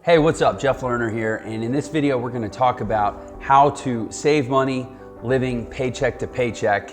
Hey, what's up? Jeff Lerner here, and in this video we're going to talk about how to save money living paycheck to paycheck.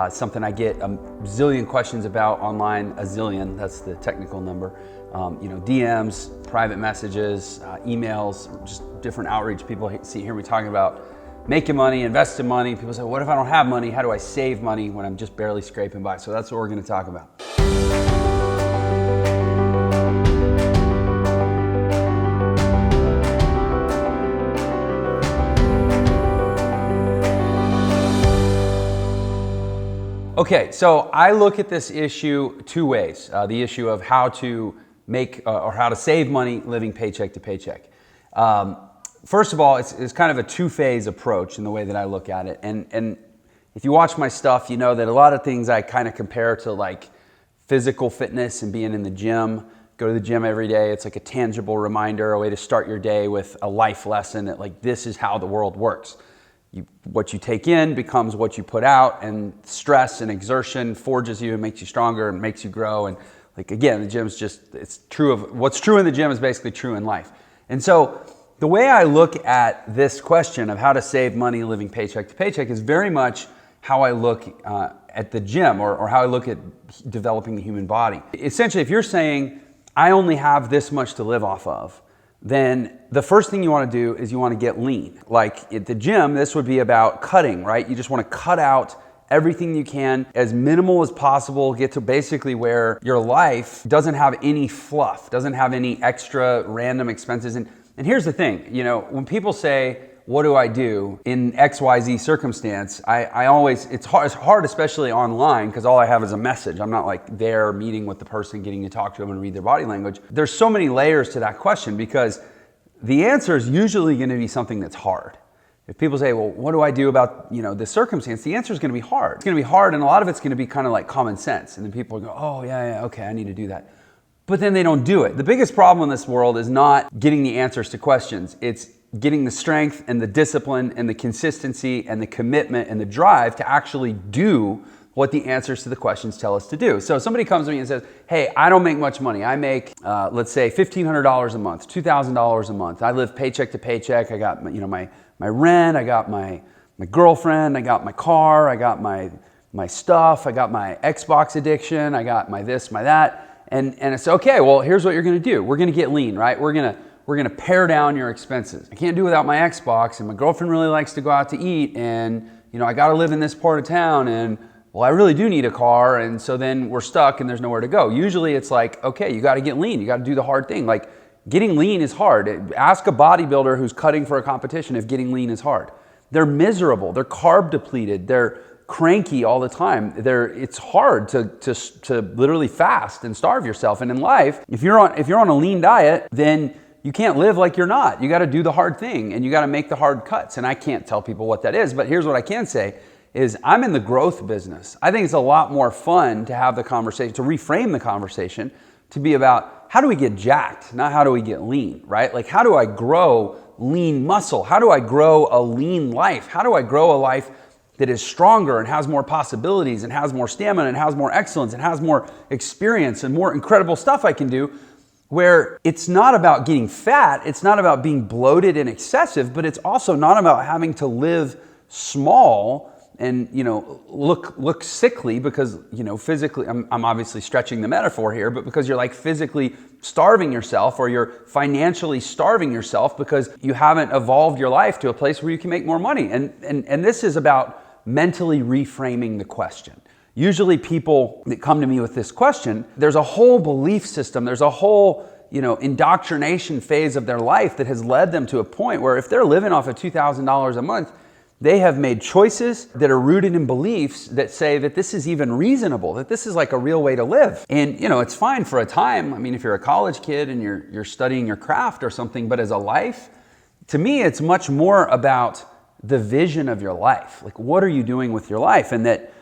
Something I get a zillion questions about online, a zillion, that's the technical number. DMs, private messages, emails, just different outreach. People hear me talking about making money, investing money. People say, what if I don't have money? How do I save money when I'm just barely scraping by? So that's what we're going to talk about. Okay, so I look at this issue two ways. The issue of how to make or how to save money living paycheck to paycheck. First of all, it's kind of a two-phase approach in the way that I look at it. And if you watch my stuff, you know that a lot of things I kind of compare to like physical fitness and being in the gym. Go to the gym every day. It's like a tangible reminder, a way to start your day with a life lesson that like this is how the world works. What you take in becomes what you put out, and stress and exertion forges you and makes you stronger and makes you grow. And like, again, the gym's just, it's true of what's true in the gym is basically true in life. And so the way I look at this question of how to save money living paycheck to paycheck is very much how I look at the gym or how I look at developing the human body. Essentially, if you're saying, I only have this much to live off of, then the first thing you want to do is you want to get lean. Like at the gym, this would be about cutting, right? You just want to cut out everything you can, as minimal as possible, get to basically where your life doesn't have any fluff, doesn't have any extra random expenses. And here's the thing, when people say, what do I do in XYZ circumstance? I always, it's hard, especially online, because all I have is a message. I'm not like there meeting with the person, getting to talk to them and read their body language. There's so many layers to that question because the answer is usually going to be something that's hard. If people say, well, what do I do about, this circumstance? The answer is going to be hard. It's going to be hard, and a lot of it's going to be kind of like common sense. And then people go, oh, yeah, okay, I need to do that. But then they don't do it. The biggest problem in this world is not getting the answers to questions. It's getting the strength and the discipline and the consistency and the commitment and the drive to actually do what the answers to the questions tell us to do. So somebody comes to me and says, hey, I don't make much money. I make, let's say $1,500 a month, $2,000 a month. I live paycheck to paycheck. I got my rent, I got my girlfriend, I got my car, I got my stuff, I got my Xbox addiction, I got my this, my that. And it's okay, well, here's what you're gonna do. We're gonna get lean, right? We're gonna pare down your expenses. I can't do without my Xbox, and my girlfriend really likes to go out to eat, and I gotta live in this part of town, and well, I really do need a car, and so then we're stuck and there's nowhere to go. Usually it's like, okay, you gotta get lean, you gotta do the hard thing. Like getting lean is hard. Ask a bodybuilder who's cutting for a competition if getting lean is hard. They're miserable, they're carb depleted, they're cranky all the time. It's hard to literally fast and starve yourself. And in life, if you're on a lean diet, then you can't live like you're not. You got to do the hard thing and you got to make the hard cuts. And I can't tell people what that is, but here's what I can say is I'm in the growth business. I think it's a lot more fun to have the conversation, to reframe the conversation to be about how do we get jacked, not how do we get lean, right? Like how do I grow lean muscle? How do I grow a lean life? How do I grow a life that is stronger and has more possibilities and has more stamina and has more excellence and has more experience and more incredible stuff I can do, where it's not about getting fat, it's not about being bloated and excessive, but it's also not about having to live small and look sickly because physically, I'm obviously stretching the metaphor here, but because you're like physically starving yourself or you're financially starving yourself because you haven't evolved your life to a place where you can make more money. And this is about mentally reframing the question. Usually people that come to me with this question, there's a whole belief system, there's a whole indoctrination phase of their life that has led them to a point where if they're living off of $2,000 a month, they have made choices that are rooted in beliefs that say that this is even reasonable, that this is like a real way to live. And it's fine for a time. I mean, if you're a college kid and you're studying your craft or something, but as a life, to me, it's much more about the vision of your life. Like, what are you doing with your life? And that,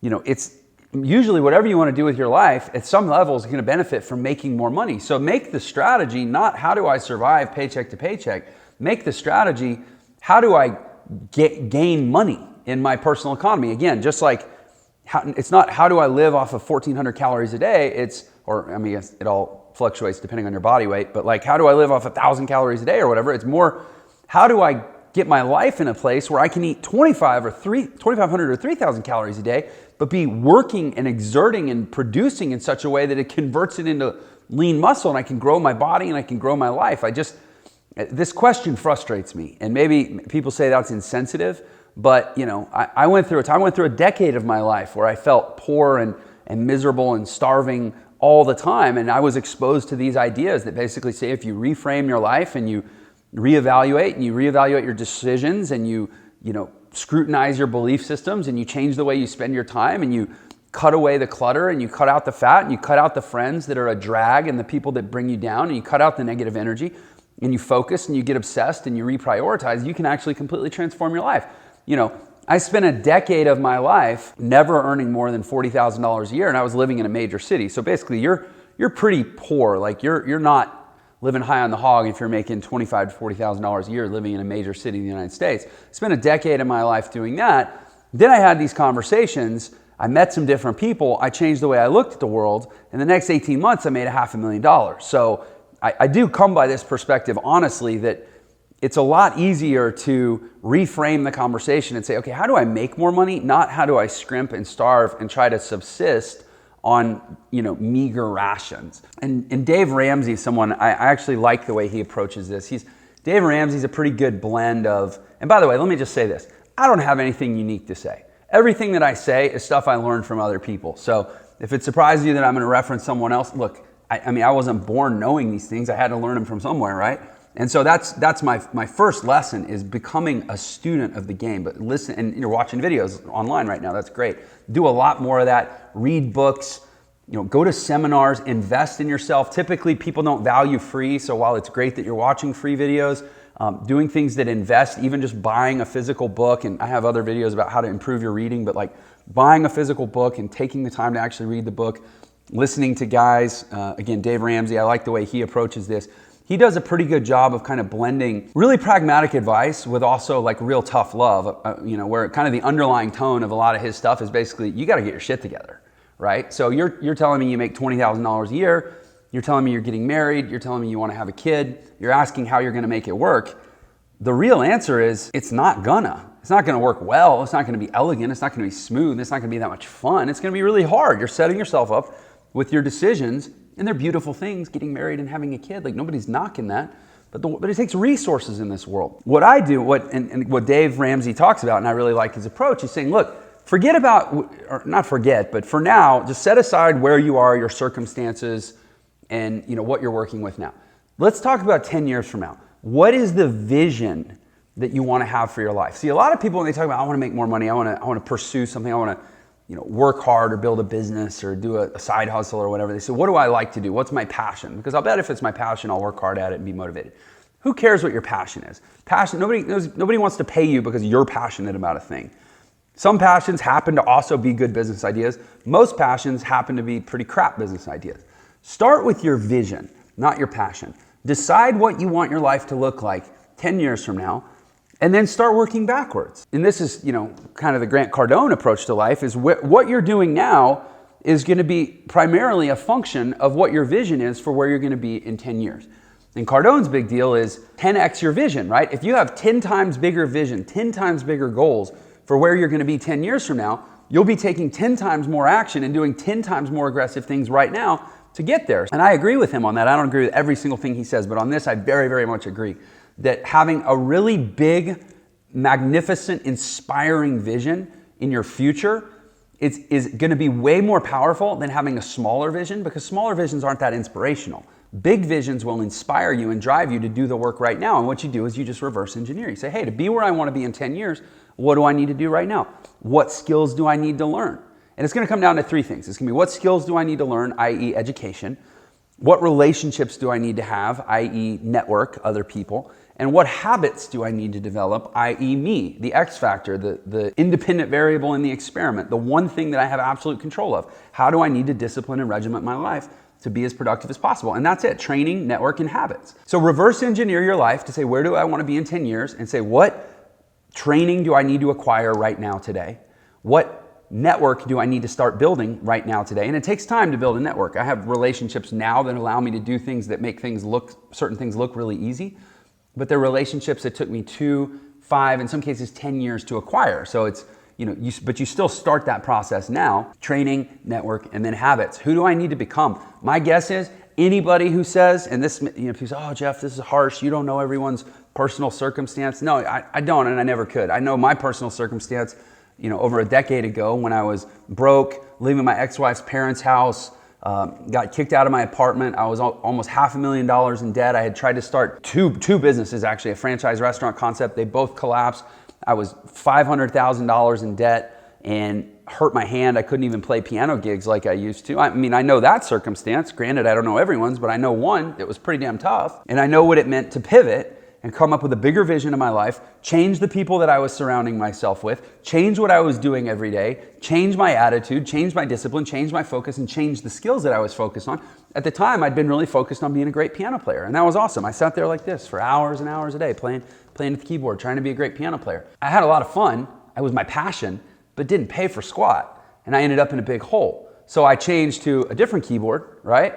it's usually whatever you want to do with your life at some level is going to benefit from making more money. So make the strategy not how do I survive paycheck to paycheck. Make the strategy, how do I gain money in my personal economy? Again, just like it's not how do I live off of 1,400 calories a day. It all fluctuates depending on your body weight, but like, how do I live off 1,000 calories a day or whatever? It's more, how do I get my life in a place where I can eat 2,500 or 3,000 calories a day, but be working and exerting and producing in such a way that it converts it into lean muscle and I can grow my body and I can grow my life. This question frustrates me, and maybe people say that's insensitive, but I went through a decade of my life where I felt poor and miserable and starving all the time, and I was exposed to these ideas that basically say if you reframe your life and you reevaluate your decisions and you scrutinize your belief systems and you change the way you spend your time and you cut away the clutter and you cut out the fat and you cut out the friends that are a drag and the people that bring you down and you cut out the negative energy and you focus and you get obsessed and you reprioritize, you can actually completely transform your life. I spent a decade of my life never earning more than $40,000 a year, and I was living in a major city. So basically you're pretty poor. Like you're not living high on the hog if you're making $25,000 to $40,000 a year living in a major city in the United States. I spent a decade of my life doing that. Then I had these conversations. I met some different people. I changed the way I looked at the world. In the next 18 months, I made $500,000. So I do come by this perspective, honestly, that it's a lot easier to reframe the conversation and say, okay, how do I make more money? Not how do I scrimp and starve and try to subsist on meager rations. And Dave Ramsey is someone I actually like the way he approaches this. Dave Ramsey's a pretty good blend of, and by the way, let me just say this. I don't have anything unique to say. Everything that I say is stuff I learned from other people. So if it surprises you that I'm going to reference someone else, look, I wasn't born knowing these things. I had to learn them from somewhere, right? And so that's my first lesson is becoming a student of the game. But listen, and you're watching videos online right now. That's great. Do a lot more of that. Read books. Go to seminars. Invest in yourself. Typically, people don't value free. So while it's great that you're watching free videos, doing things that invest, even just buying a physical book, and I have other videos about how to improve your reading, but like buying a physical book and taking the time to actually read the book, listening to guys, again, Dave Ramsey, I like the way he approaches this. He does a pretty good job of kind of blending really pragmatic advice with also like real tough love, where kind of the underlying tone of a lot of his stuff is basically, you got to get your shit together, right? So you're telling me you make $20,000 a year. You're telling me you're getting married. You're telling me you want to have a kid. You're asking how you're going to make it work. The real answer is it's not gonna. It's not going to work well. It's not going to be elegant. It's not going to be smooth. It's not going to be that much fun. It's going to be really hard. You're setting yourself up with your decisions, and they're beautiful things, getting married and having a kid. Like nobody's knocking that, but it takes resources in this world. What I do, what Dave Ramsey talks about, and I really like his approach, is saying, look, forget about, or not forget, but for now, just set aside where you are, your circumstances, and what you're working with now. Let's talk about 10 years from now. What is the vision that you want to have for your life? See, a lot of people, when they talk about, I want to make more money, I want to pursue something, I want to work hard or build a business or do a side hustle or whatever. They say, what do I like to do? What's my passion? Because I'll bet if it's my passion, I'll work hard at it and be motivated. Who cares what your passion is? Passion, nobody wants to pay you because you're passionate about a thing. Some passions happen to also be good business ideas. Most passions happen to be pretty crap business ideas. Start with your vision, not your passion. Decide what you want your life to look like 10 years from now, and then start working backwards. And this is, kind of the Grant Cardone approach to life, is what you're doing now is going to be primarily a function of what your vision is for where you're going to be in 10 years. And Cardone's big deal is 10x your vision, right? If you have 10 times bigger vision, 10 times bigger goals for where you're going to be 10 years from now, you'll be taking 10 times more action and doing 10 times more aggressive things right now to get there. And I agree with him on that. I don't agree with every single thing he says, but on this, I very, very much agree that having a really big, magnificent, inspiring vision in your future is going to be way more powerful than having a smaller vision, because smaller visions aren't that inspirational. Big visions will inspire you and drive you to do the work right now. And what you do is you just reverse engineer. You say, hey, to be where I want to be in 10 years, what do I need to do right now? What skills do I need to learn? And it's going to come down to three things. It's going to be, what skills do I need to learn, i.e. education? What relationships do I need to have, i.e. network, other people? And what habits do I need to develop, i.e. me, the X factor, the independent variable in the experiment, the one thing that I have absolute control of? How do I need to discipline and regiment my life to be as productive as possible? And that's it, training, network, and habits. So reverse engineer your life to say, where do I want to be in 10 years? And say, what training do I need to acquire right now today? What network do I need to start building right now today? And it takes time to build a network. I have relationships now that allow me to do things that make certain things look really easy, but they're relationships that took me 2, 5, in some cases 10 years to acquire. So it's, but you still start that process now. Training, network, and then habits. Who do I need to become? My guess is anybody who says, and this, people say, oh, Jeff, this is harsh. You don't know everyone's personal circumstance. No, I don't, and I never could. I know my personal circumstance, over a decade ago when I was broke, leaving my ex-wife's parents' house, got kicked out of my apartment. I was almost $500,000 in debt. I had tried to start two businesses, actually, a franchise restaurant concept. They both collapsed. I was $500,000 in debt and hurt my hand. I couldn't even play piano gigs like I used to. I know that circumstance. Granted, I don't know everyone's, but I know one that was pretty damn tough. And I know what it meant to pivot and come up with a bigger vision of my life, change the people that I was surrounding myself with, change what I was doing every day, change my attitude, change my discipline, change my focus, and change the skills that I was focused on. At the time, I'd been really focused on being a great piano player, and that was awesome. I sat there like this for hours and hours a day, playing at the keyboard, trying to be a great piano player. I had a lot of fun. It was my passion, but didn't pay for squat, and I ended up in a big hole. So I changed to a different keyboard, right?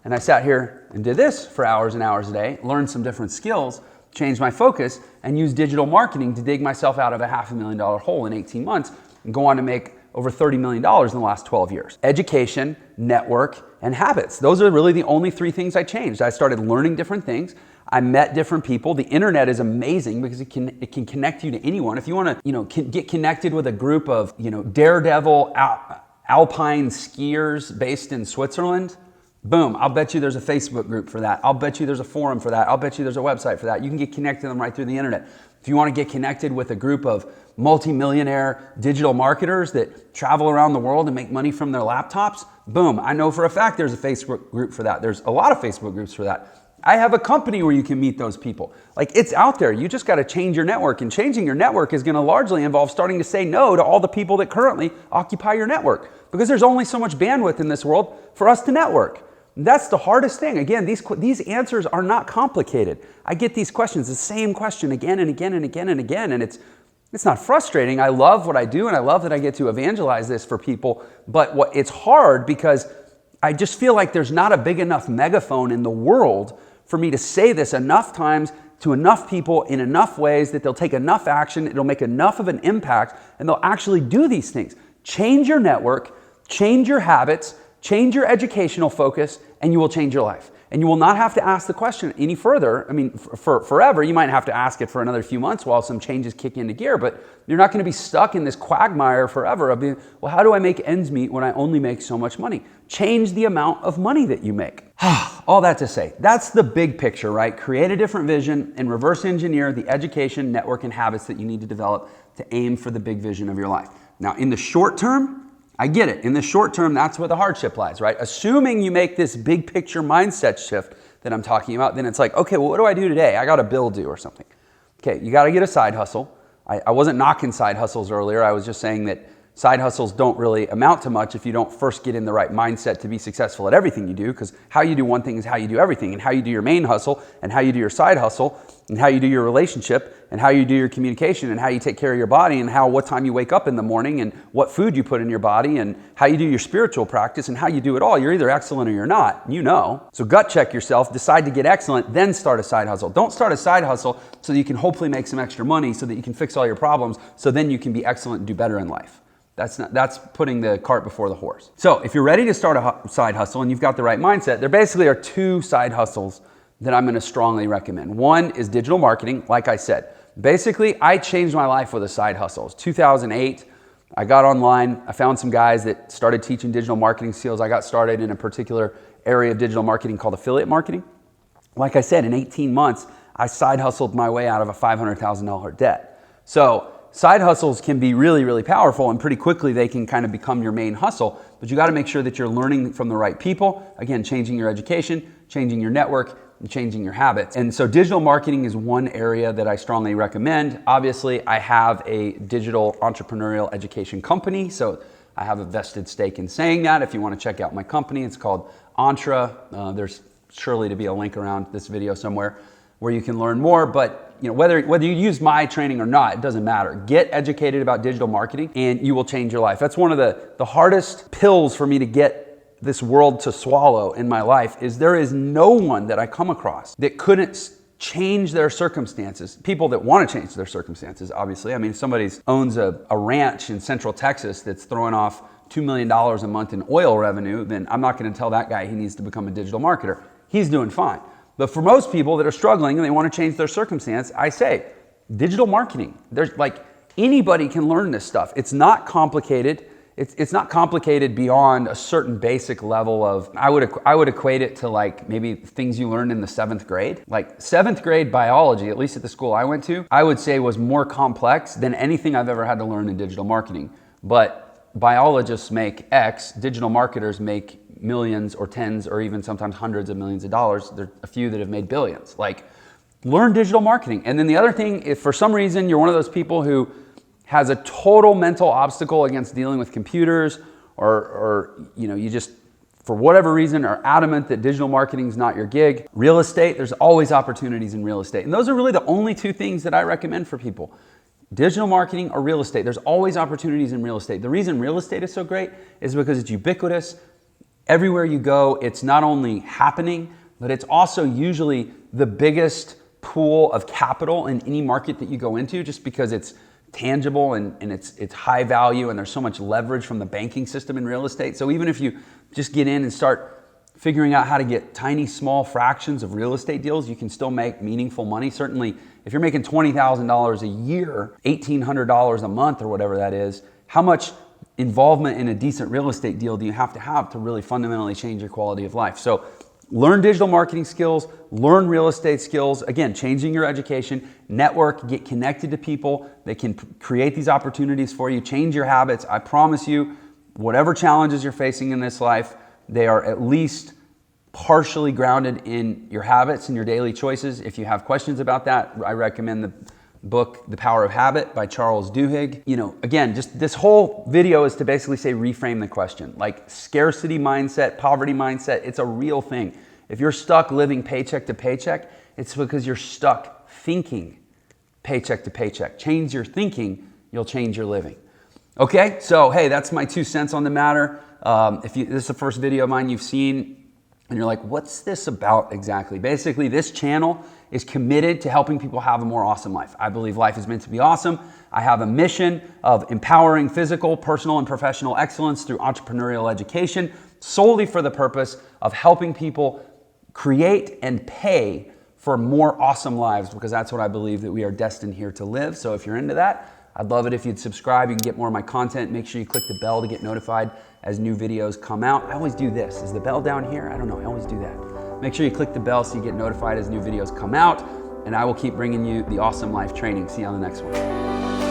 And I sat here and did this for hours and hours a day, learned some different skills, changed my focus, and used digital marketing to dig myself out of a $500,000 hole in 18 months and go on to make over $30 million in the last 12 years. Education, network, and habits. Those are really the only 3 things I changed. I started learning different things. I met different people. The internet is amazing because it can connect you to anyone. If you want to, get connected with a group of, daredevil alpine skiers based in Switzerland, boom, I'll bet you there's a Facebook group for that. I'll bet you there's a forum for that. I'll bet you there's a website for that. You can get connected to them right through the internet. If you want to get connected with a group of multi-millionaire digital marketers that travel around the world and make money from their laptops, boom, I know for a fact there's a Facebook group for that. There's a lot of Facebook groups for that. I have a company where you can meet those people. It's out there. You just got to change your network, and changing your network is going to largely involve starting to say no to all the people that currently occupy your network, because there's only so much bandwidth in this world for us to network. That's the hardest thing. Again, these answers are not complicated. I get these questions, the same question again and again and again and again, and it's not frustrating. I love what I do, and I love that I get to evangelize this for people, but it's hard because I just feel like there's not a big enough megaphone in the world for me to say this enough times to enough people in enough ways that they'll take enough action, it'll make enough of an impact, and they'll actually do these things. Change your network, change your habits, change your educational focus, and you will change your life. And you will not have to ask the question any further. For forever, you might have to ask it for another few months while some changes kick into gear, but you're not going to be stuck in this quagmire forever of being, well, how do I make ends meet when I only make so much money? Change the amount of money that you make. All that to say, that's the big picture, right? Create a different vision and reverse engineer the education, network, and habits that you need to develop to aim for the big vision of your life. Now, in the short term, I get it. In the short term, that's where the hardship lies, right? Assuming you make this big picture mindset shift that I'm talking about, then it's like, okay, well, what do I do today? I got a bill due or something. Okay, you got to get a side hustle. I wasn't knocking side hustles earlier. I was just saying that side hustles don't really amount to much if you don't first get in the right mindset to be successful at everything you do, because how you do one thing is how you do everything, and how you do your main hustle, and how you do your side hustle, and how you do your relationship, and how you do your communication, and how you take care of your body, and what time you wake up in the morning, and what food you put in your body, and how you do your spiritual practice, and how you do it all. You're either excellent or you're not. So gut check yourself, decide to get excellent, then start a side hustle. Don't start a side hustle so that you can hopefully make some extra money so that you can fix all your problems, so then you can be excellent and do better in life. That's putting the cart before the horse. So if you're ready to start a side hustle and you've got the right mindset, there basically are 2 side hustles that I'm going to strongly recommend. One is digital marketing, like I said. Basically, I changed my life with a side hustle. It's 2008. I got online. I found some guys that started teaching digital marketing skills. I got started in a particular area of digital marketing called affiliate marketing. Like I said, in 18 months, I side hustled my way out of a $500,000 debt. So side hustles can be really, really powerful, and pretty quickly they can kind of become your main hustle, but you got to make sure that you're learning from the right people. Again, changing your education, changing your network, and changing your habits. And so digital marketing is one area that I strongly recommend. Obviously, I have a digital entrepreneurial education company, so I have a vested stake in saying that. If you want to check out my company, it's called Entra. There's surely to be a link around this video somewhere. where you can learn more. But whether you use my training or not, it doesn't matter. Get educated about digital marketing and you will change your life. That's one of the hardest pills for me to get this world to swallow in my life, is there is no one that I come across that couldn't change their circumstances. People that want to change their circumstances, obviously. I mean, if somebody owns a ranch in Central Texas that's throwing off $2 million a month in oil revenue, then I'm not going to tell that guy he needs to become a digital marketer. He's doing fine. But for most people that are struggling and they want to change their circumstance, I say, digital marketing. There's like, anybody can learn this stuff. It's not complicated. It's not complicated beyond a certain basic level of, I would equate it to like maybe things you learned in the 7th grade. Like 7th grade biology, at least at the school I went to, I would say was more complex than anything I've ever had to learn in digital marketing. But biologists make X, digital marketers make millions or tens or even sometimes hundreds of millions of dollars. There are a few that have made billions. Like, learn digital marketing. And then the other thing, if for some reason you're one of those people who has a total mental obstacle against dealing with computers, or you just, for whatever reason, are adamant that digital marketing is not your gig. Real estate, there's always opportunities in real estate. And those are really the only two things that I recommend for people. Digital marketing or real estate. There's always opportunities in real estate. The reason real estate is so great is because it's ubiquitous. Everywhere you go, it's not only happening, but it's also usually the biggest pool of capital in any market that you go into, just because it's tangible and it's high value, and there's so much leverage from the banking system in real estate. So even if you just get in and start figuring out how to get tiny, small fractions of real estate deals, you can still make meaningful money. Certainly, if you're making $20,000 a year, $1,800 a month or whatever that is, how much involvement in a decent real estate deal do you have to really fundamentally change your quality of life? So learn digital marketing skills, learn real estate skills. Again, changing your education, network, get connected to people that can create these opportunities for you, change your habits. I promise you, whatever challenges you're facing in this life, they are at least partially grounded in your habits and your daily choices. If you have questions about that, I recommend the book, The Power of Habit by Charles Duhigg. Again, just this whole video is to basically say, reframe the question. Like, scarcity mindset, poverty mindset, it's a real thing. If you're stuck living paycheck to paycheck, it's because you're stuck thinking paycheck to paycheck. Change your thinking, you'll change your living. Okay, so hey, that's my 2 cents on the matter. This is the first video of mine you've seen, and you're like, what's this about exactly? Basically, this channel is committed to helping people have a more awesome life. I believe life is meant to be awesome. I have a mission of empowering physical, personal, and professional excellence through entrepreneurial education, solely for the purpose of helping people create and pay for more awesome lives, because that's what I believe that we are destined here to live. So if you're into that, I'd love it if you'd subscribe. You can get more of my content. Make sure you click the bell to get notified as new videos come out. I always do this. Is the bell down here? I don't know. I always do that. Make sure you click the bell so you get notified as new videos come out, and I will keep bringing you the awesome life training. See you on the next one.